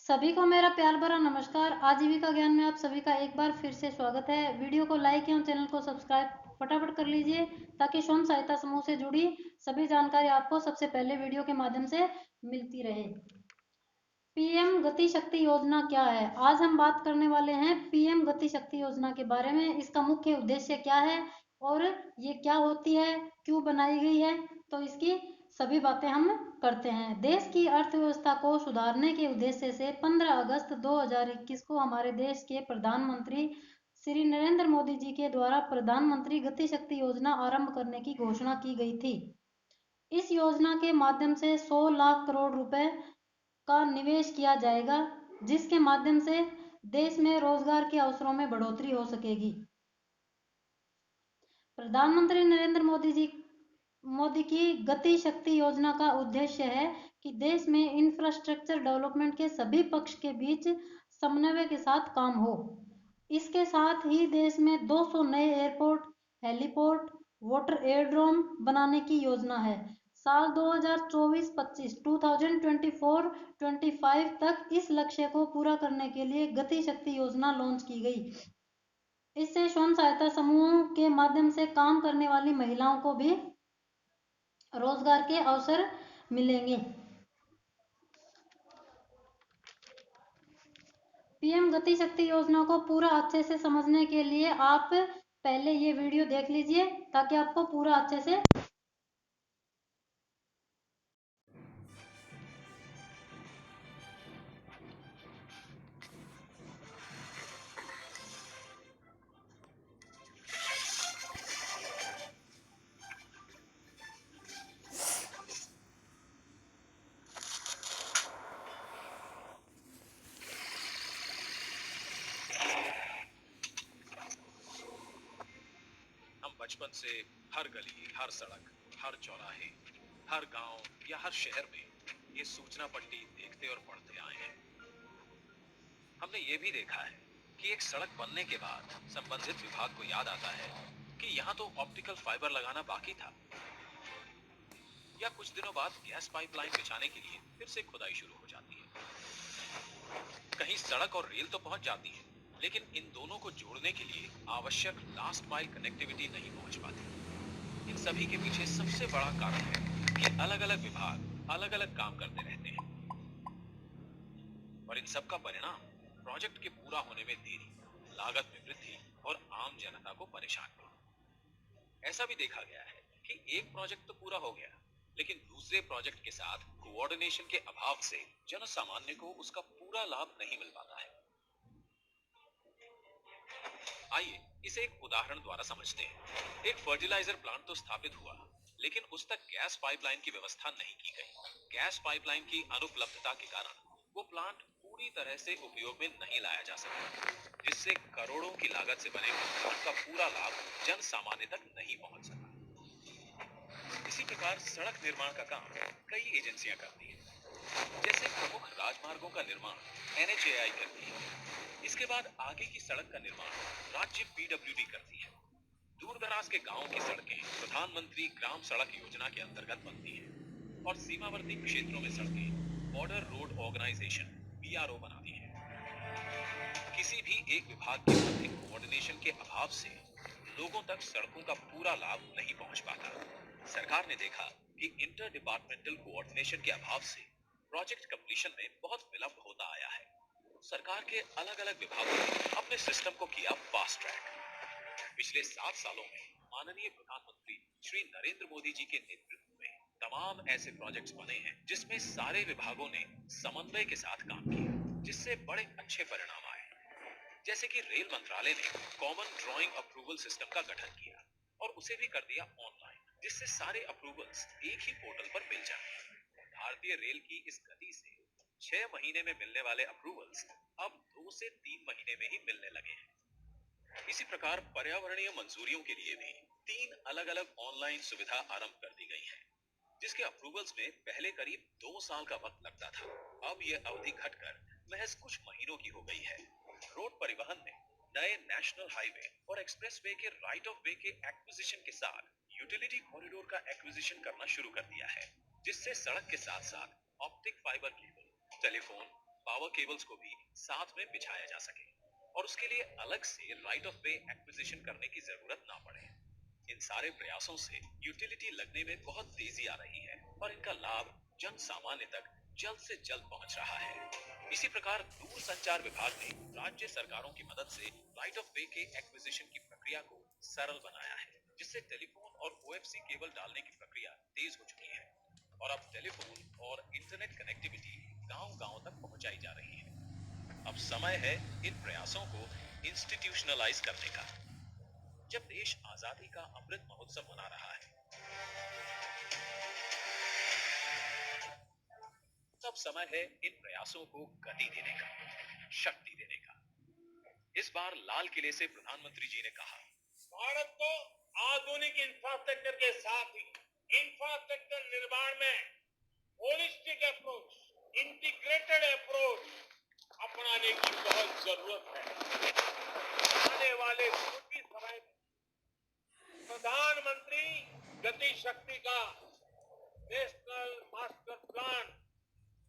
सभी को मेरा प्यार भरा नमस्कार। आजीविका ज्ञान में आप सभी का एक बार फिर से स्वागत है। वीडियो को लाइक एवं चैनल को सब्सक्राइब फटाफट कर लीजिए ताकि स्वयं सहायता समूह से जुड़ी सभी जानकारी आपको सबसे पहले वीडियो के माध्यम से मिलती रहे। पीएम गति शक्ति योजना क्या है? आज हम बात करने वाले हैं पीएम गति शक्ति योजना के बारे में। इसका मुख्य उद्देश्य क्या है और ये क्या होती है, क्यों बनाई गई है, तो इसकी सभी बातें हम करते हैं। देश की अर्थव्यवस्था को सुधारने के उद्देश्य से 15 अगस्त 2021 को हमारे देश के प्रधानमंत्री श्री नरेंद्र मोदी जी के द्वारा प्रधानमंत्री गति शक्ति योजना आरंभ करने की घोषणा की गई थी। इस योजना के माध्यम से 100 लाख करोड़ रुपए का निवेश किया जाएगा, जिसके माध्यम से देश में रोजगार के अवसरों में बढ़ोतरी हो सकेगी। प्रधानमंत्री नरेंद्र मोदी की गति शक्ति योजना का उद्देश्य है कि देश में इंफ्रास्ट्रक्चर डेवलपमेंट के सभी पक्ष के बीच समन्वय के साथ काम हो। इसके साथ ही देश में 200 नए एयरपोर्ट, हेलीपोर्ट, वाटर एयरड्रोम बनाने की योजना है। साल 2024-25 2024-25 तक इस लक्ष्य को पूरा करने के लिए गति शक्ति योजना लॉन्च की गई। इससे स्वयं सहायता समूहों के माध्यम से काम करने वाली महिलाओं को भी रोजगार के अवसर मिलेंगे। पीएम गति शक्ति योजना को पूरा अच्छे से समझने के लिए आप पहले ये वीडियो देख लीजिए ताकि आपको पूरा अच्छे से बचपन से हर गली, हर सड़क, हर चौराहे, हर गांव या हर शहर में ये सूचना पट्टी देखते और पढ़ते आए हैं। हमने ये भी देखा है कि एक सड़क बनने के बाद संबंधित विभाग को याद आता है कि यहाँ तो ऑप्टिकल फाइबर लगाना बाकी था, या कुछ दिनों बाद गैस पाइपलाइन बिछाने के लिए फिर से खुदाई शुरू हो जाती है। कहीं सड़क और रेल तो पहुंच जाती है, लेकिन इन दोनों को जोड़ने के लिए आवश्यक लास्ट माइल कनेक्टिविटी नहीं पहुंच पाती। इन सभी के पीछे सबसे बड़ा कारण है कि अलग अलग विभाग अलग अलग काम करते रहते हैं, और इन सब का परिणाम प्रोजेक्ट के पूरा होने में देरी, लागत में वृद्धि और आम जनता को परेशानी। ऐसा भी देखा गया है कि एक प्रोजेक्ट तो पूरा हो गया, लेकिन दूसरे प्रोजेक्ट के साथ कोऑर्डिनेशन के अभाव से जन सामान्य को उसका पूरा लाभ नहीं मिल पाता है। आइए इसे एक उदाहरण द्वारा समझते हैं। एक फर्टिलाइजर प्लांट तो स्थापित हुआ, लेकिन उस तक गैस पाइपलाइन की व्यवस्था नहीं की गई। गैस पाइपलाइन की अनुपलब्धता के कारण वो प्लांट पूरी तरह से उपयोग में नहीं लाया जा सका, जिससे करोड़ों की लागत से बने प्लांट का पूरा लाभ जन सामान्य तक नहीं पहुंच सका। इसी प्रकार सड़क निर्माण का काम कई एजेंसियां करती हैं, जैसे प्रमुख राजमार्गों का निर्माण NHAI करती है। इसके बाद आगे की सड़क का निर्माण राज्य PWD करती है। दूर दराज के गांवों की सड़कें प्रधानमंत्री ग्राम सड़क योजना के अंतर्गत बनती हैं, और सीमावर्ती क्षेत्रों में सड़कें बॉर्डर रोड ऑर्गेनाइजेशन BRO बनाती है। किसी भी एक विभाग के मध्य कोऑर्डिनेशन के अभाव से लोगों तक सड़कों का पूरा लाभ नहीं पहुंच पाता। सरकार ने देखा कि इंटर डिपार्टमेंटल कोऑर्डिनेशन के अभाव से प्रोजेक्ट कंप्लीशन में बहुत विलंब होता आया है। सरकार के अलग अलग विभागों ने अपने सिस्टम को किया फास्ट ट्रैक। पिछले 7 सालों में माननीय प्रधानमंत्री श्री नरेंद्र मोदी जी के नेतृत्व में तमाम ऐसे प्रोजेक्ट्स बने हैं जिसमें सारे विभागों ने समन्वय के साथ काम किया, जिससे बड़े अच्छे परिणाम आए। जैसे कि रेल मंत्रालय ने कॉमन ड्राइंग अप्रूवल सिस्टम का गठन किया और उसे भी कर दिया ऑनलाइन, जिससे सारे अप्रूवल्स एक ही पोर्टल पर मिल जाए। भारतीय रेल की इस गति से 6 महीने में मिलने वाले अप्रूवल्स अब 2 से 3 महीने में ही मिलने लगे हैं। इसी प्रकार पर्यावरणीय मंजूरियों के लिए भी 3 अलग अलग ऑनलाइन सुविधा आरंभ कर दी गई है, जिसके अप्रूवल्स में पहले करीब 2 साल का वक्त लगता था। अब यह अवधि घटकर महज कुछ महीनों की हो गई है। रोड परिवहन ने नए नेशनल हाईवे और एक्सप्रेसवे के राइट ऑफ वे के एक्विजिशन के साथ यूटिलिटी कॉरिडोर का एक्विजिशन करना शुरू कर दिया है, जिससे सड़क के साथ साथ optic fibre cable, telephone, power cables को भी साथ में बिछाया जा सके और उसके लिए अलग से राइट ऑफ वे एक्विजिशन करने की जरूरत ना पड़े। इन सारे प्रयासों से यूटिलिटी लगने में बहुत तेजी आ रही है और इनका लाभ जन सामान्य तक जल्द से जल्द पहुंच रहा है। इसी प्रकार दूरसंचार विभाग ने राज्य सरकारों की मदद से राइट ऑफ वे के एक्विजिशन की प्रक्रिया को सरल बनाया है, जिससे टेलीफोन और ओएफसी केबल डालने की प्रक्रिया तेज हो चुकी है और अब टेलीफोन और इंटरनेट कनेक्टिविटी गांव-गांव तक पहुंचाई जा रही है। अब समय है इन प्रयासों को इंस्टीट्यूशनलाइज करने का। जब देश आजादी का अमृत महोत्सव मना रहा है, तब समय है इन प्रयासों को गति देने का, शक्ति देने का। इस बार लाल किले से प्रधानमंत्री जी ने कहा, भारत को आधुनिक इंफ्रास्ट्रक्चर के साथ ही इंफ्रास्ट्रक्चर निर्माण में होलिस्टिक अप्रोच, इंटीग्रेटेड अप्रोच अपनाने की बहुत जरूरत है। आने वाले कुछ ही समय में प्रधानमंत्री गति शक्ति का नेशनल मास्टर प्लान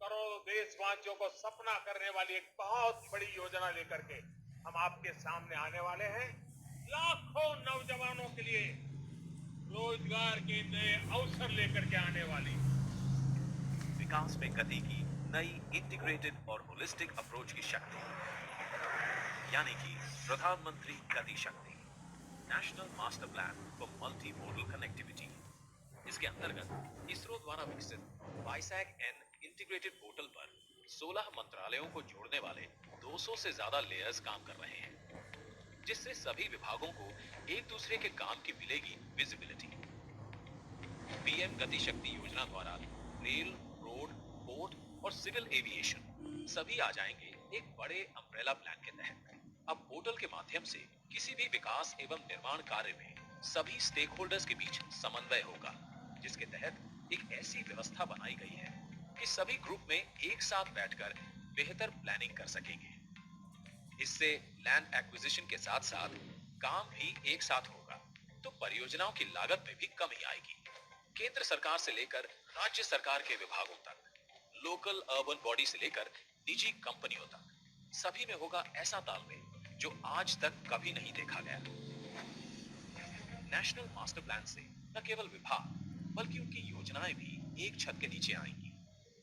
करोड़ों देशवासियों को सपना करने वाली एक बहुत बड़ी योजना लेकर के हम आपके सामने आने वाले हैं। लाखों नौजवानों के लिए रोजगार के नए अवसर लेकर के आने वाली विकास में गति की नई इंटीग्रेटेड और होलिस्टिक अप्रोच की शक्ति, यानी कि प्रधानमंत्री गति शक्ति, national master plan for multi modal connectivity. इसके अंतर्गत इसरो द्वारा विकसित वाईसैग एन इंटीग्रेटेड पोर्टल पर 16 मंत्रालयों को जोड़ने वाले 200 से ज्यादा लेयर्स काम कर रहे हैं, जिससे सभी विभागों को एक दूसरे के काम की मिलेगी विजिबिलिटी। पीएम गति शक्ति योजना द्वारा रेल, रोड, पोर्ट और सिविल एविएशन सभी आ जाएंगे एक बड़े अम्ब्रेला प्लान के तहत। अब पोर्टल के माध्यम से किसी भी विकास एवं निर्माण कार्य में सभी स्टेक होल्डर्स के बीच समन्वय होगा, जिसके तहत एक ऐसी व्यवस्था बनाई गई है कि सभी ग्रुप में एक साथ बैठकर बेहतर प्लानिंग कर सकेंगे। इससे लैंड एक्विजिशन के साथ साथ काम भी एक साथ होगा, तो परियोजनाओं की लागत में भी कमी आएगी। केंद्र सरकार से लेकर राज्य सरकार के विभागों तक, लोकल अर्बन बॉडी से लेकर निजी कंपनियों तक, सभी में होगा ऐसा तालमेल जो आज तक कभी नहीं देखा गया। नेशनल मास्टर प्लान से न केवल विभाग बल्कि उनकी योजनाएं भी एक छत के नीचे आएंगी,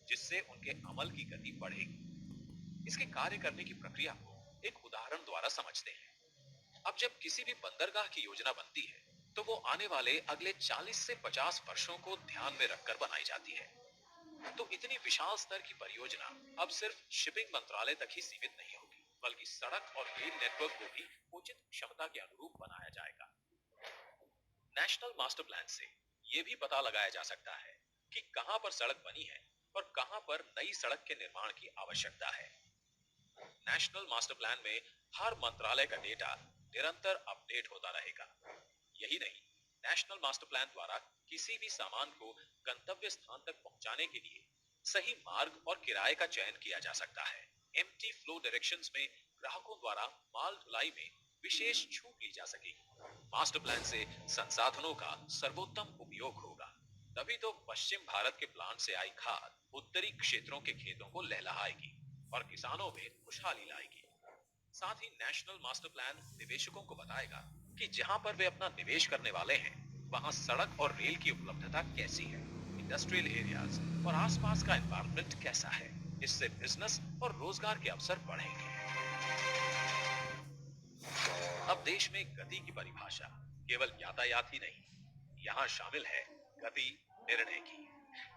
जिससे उनके अमल की गति बढ़ेगी। इसके कार्य करने की प्रक्रिया को एक उदाहरण द्वारा समझते हैं। अब जब किसी भी बंदरगाह की योजना बनती है, तो वो आने वाले अगले 40 से 50 वर्षों को ध्यान में रखकर बनाई जाती है। तो इतनी विशाल स्तर की परियोजना अब सिर्फ शिपिंग मंत्रालय तक ही सीमित नहीं होगी, बल्कि सड़क और रेल नेटवर्क को भी उचित क्षमता के अनुरूप बनाया जाएगा। नेशनल मास्टर प्लान से ये भी पता लगाया जा सकता है कि कहां पर सड़क बनी है और कहां पर नई सड़क के निर्माण की आवश्यकता है। नेशनल मास्टर प्लान में हर मंत्रालय का डेटा निरंतर अपडेट होता रहेगा। यही नहीं, नेशनल मास्टर प्लान द्वारा किसी भी सामान को गंतव्य स्थान तक पहुंचाने के लिए सही मार्ग और किराए का चयन किया जा सकता है। एम्प्टी फ्लो डायरेक्शंस में ग्राहकों द्वारा माल ढुलाई में विशेष छूट ली जा सकेगी। मास्टर प्लान से संसाधनों का सर्वोत्तम उपयोग होगा, तभी तो पश्चिम भारत के प्लांट से आई खाद उत्तरी क्षेत्रों के खेतों को लहलहाएगी और किसानों में खुशहाली लाएगी। साथ ही नेशनल मास्टर प्लान निवेशकों को बताएगा कि जहां पर वे अपना निवेश करने वाले हैं, वहां सड़क और रेल की उपलब्धता कैसी है, इंडस्ट्रियल एरियाज और आसपास का एनवायरनमेंट कैसा है। इससे बिजनेस और रोजगार के अवसर बढ़ेंगे। अब देश में गति की परिभाषा केवल यातायात ही नहीं, यहाँ शामिल है गति निर्णय की,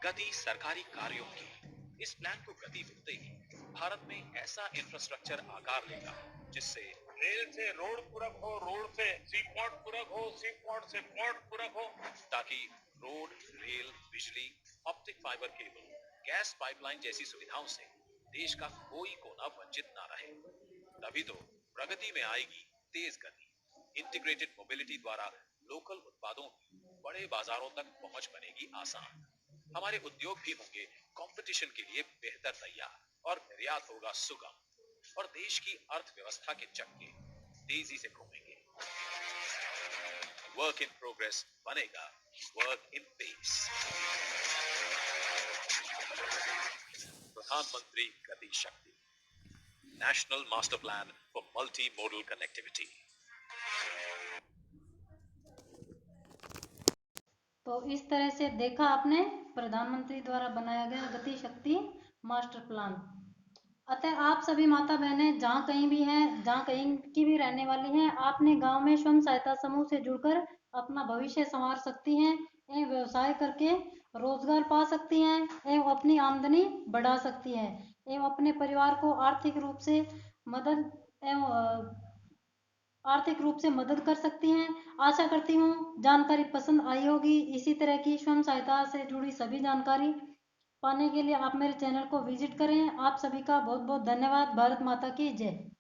गति सरकारी कार्यों की। इस प्लान को गति मिलते ही भारत में ऐसा इंफ्रास्ट्रक्चर आकार लेगा जिससे रेल से रोड पूरक हो, रोड से सी पोर्ट पूरक हो, सी पोर्ट से पोर्ट पूरक हो, ताकि रोड, रेल, बिजली, optic fibre cable, gas pipeline जैसी सुविधाओं से देश का कोई कोना वंचित ना रहे। तभी तो प्रगति में आएगी तेज गति। इंटीग्रेटेड मोबिलिटी द्वारा लोकल उत्पादों की बड़े बाजारों तक पहुंच बनेगी आसान। हमारे उद्योग भी होंगे कंपटीशन के लिए बेहतर तैयार और निर्यात होगा सुगम और देश की अर्थव्यवस्था के चक्के तेजी से घूमेंगे। वर्क इन प्रोग्रेस बनेगा वर्क इन पेस। प्रधानमंत्री गति शक्ति। National Master Plan for Multimodal Connectivity. तो इस तरह से देखा आपने प्रधानमंत्री द्वारा बनाया गया गति शक्ति मास्टर प्लान। अतः आप सभी माता बहनें जहाँ कहीं भी हैं, जहाँ कहीं की भी रहने वाली हैं, आपने गांव में स्वयं सहायता समूह से जुड़कर अपना भविष्य संवार सकती हैं एवं व्यवसाय करके रोजगार पा सकती हैं एवं अपनी आमदनी बढ़ा सकती हैं एवं अपने परिवार को आर्थिक रूप से मदद कर सकती हैं। आशा करती हूँ जानकारी पसंद आई होगी। इसी तरह की स्वयं सहायता से जुड़ी सभी जानकारी पाने के लिए आप मेरे चैनल को विजिट करें। आप सभी का बहुत बहुत धन्यवाद। भारत माता की जय।